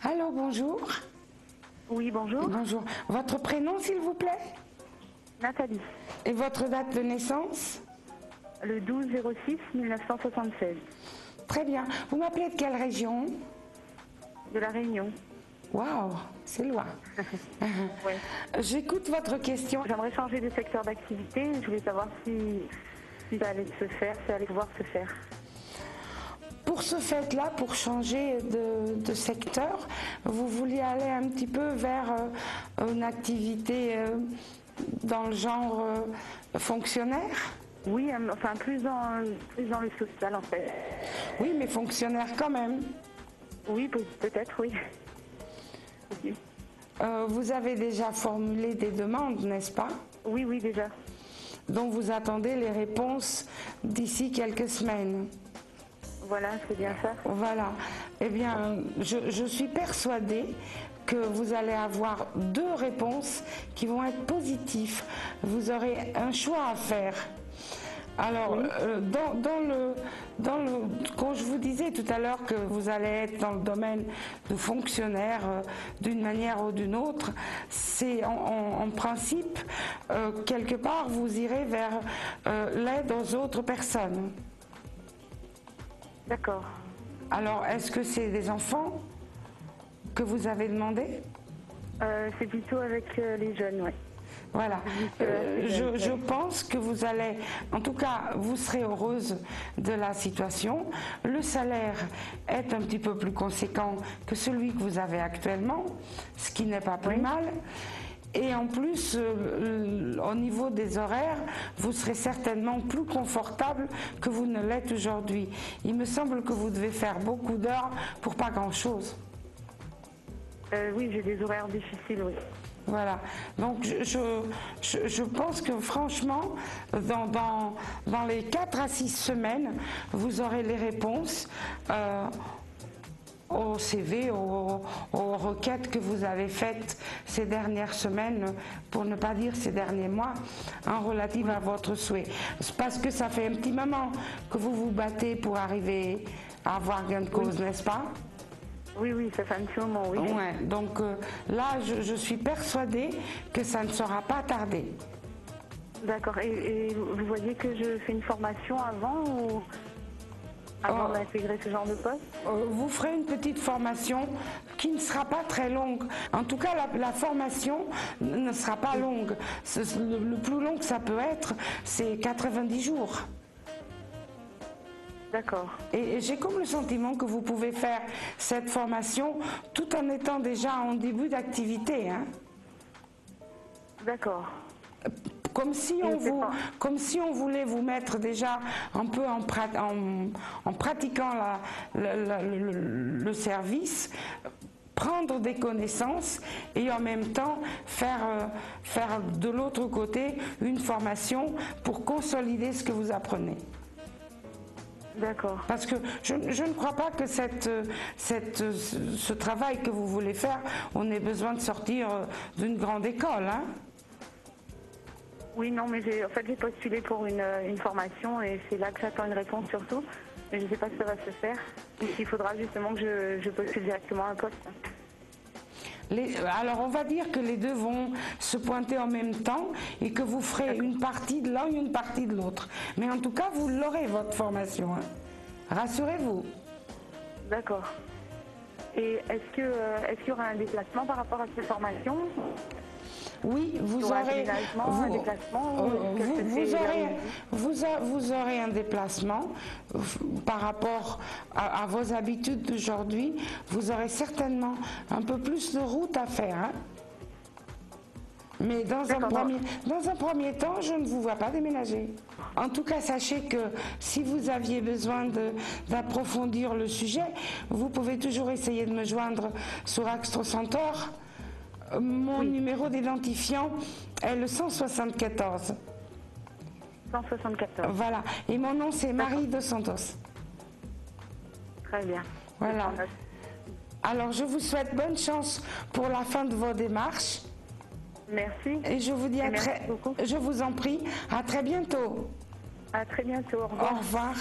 Allô, bonjour. Oui, bonjour. Bonjour. Votre prénom, s'il vous plaît? Nathalie. Et votre date de naissance? Le 12-06-1976. Très bien. Vous m'appelez de quelle région? De La Réunion. Waouh, c'est loin. Ouais. J'écoute votre question. J'aimerais changer de secteur d'activité. Je voulais savoir si ça allait se faire, si ça allait pouvoir se faire. Pour ce fait-là, pour changer de secteur, vous vouliez aller un petit peu vers une activité dans le genre fonctionnaire? Oui, enfin plus dans le social en fait. Oui, mais fonctionnaire quand même. Oui, peut-être, oui. Oui. Vous avez déjà formulé des demandes, n'est-ce pas? Oui, oui, déjà. Donc vous attendez les réponses d'ici quelques semaines. Voilà, c'est bien ça. Voilà. Eh bien, je suis persuadée que vous allez avoir deux réponses qui vont être positives. Vous aurez un choix à faire. Alors, Oui. quand je vous disais tout à l'heure que vous allez être dans le domaine de fonctionnaire d'une manière ou d'une autre, c'est en principe, quelque part, vous irez vers l'aide aux autres personnes. D'accord. Alors, est-ce que c'est des enfants que vous avez demandé? C'est plutôt avec les jeunes, oui. Voilà. Je pense que vous allez, en tout cas, vous serez heureuse de la situation. Le salaire est un petit peu plus conséquent que celui que vous avez actuellement, ce qui n'est pas plus mal. Et en plus, au niveau des horaires, vous serez certainement plus confortable que vous ne l'êtes aujourd'hui. Il me semble que vous devez faire beaucoup d'heures pour pas grand-chose. Oui, j'ai des horaires difficiles, oui. Voilà, donc je pense que franchement, dans les 4 à 6 semaines, vous aurez les réponses au CV, aux requêtes que vous avez faites ces dernières semaines, pour ne pas dire ces derniers mois, relatives à votre souhait. C'est parce que ça fait un petit moment que vous vous battez pour arriver à avoir gain de cause, n'est-ce pas? Oui, oui, ça fait un petit moment, oui. Ouais, donc là, je suis persuadée que ça ne sera pas tardé. D'accord. Et vous voyez que je fais une formation avant d'intégrer ce genre de poste? Vous ferez une petite formation qui ne sera pas très longue. En tout cas, la formation ne sera pas longue. Le plus long que ça peut être, c'est 90 jours. D'accord. Et j'ai comme le sentiment que vous pouvez faire cette formation tout en étant déjà en début d'activité. Hein. D'accord. Comme si on voulait vous mettre déjà un peu en pratiquant le service, prendre des connaissances et en même temps faire de l'autre côté une formation pour consolider ce que vous apprenez. D'accord. Parce que je ne crois pas que ce travail que vous voulez faire, on ait besoin de sortir d'une grande école. Hein. Oui, non, mais j'ai postulé pour une formation et c'est là que j'attends une réponse surtout. Mais je ne sais pas si ça va se faire. Il faudra justement que je postule directement à un poste. Alors on va dire que les deux vont se pointer en même temps et que vous ferez une partie de l'un et une partie de l'autre. Mais en tout cas, vous l'aurez votre formation. Hein. Rassurez-vous. D'accord. Et est-ce qu'il y aura un déplacement par rapport à cette formation? Oui, vous aurez un déplacement par rapport à vos habitudes d'aujourd'hui. Vous aurez certainement un peu plus de route à faire. Hein. Mais dans un premier temps, je ne vous vois pas déménager. En tout cas, sachez que si vous aviez besoin d'approfondir le sujet, vous pouvez toujours essayer de me joindre sur Axtro Centaure. Mon numéro d'identifiant est le 174. 174. Voilà. Et mon nom, c'est Marie Dos Santos. Très bien. Voilà. Alors, je vous souhaite bonne chance pour la fin de vos démarches. Merci. Et je vous dis beaucoup. je vous en prie, à très bientôt. À très bientôt. Au revoir. Au revoir.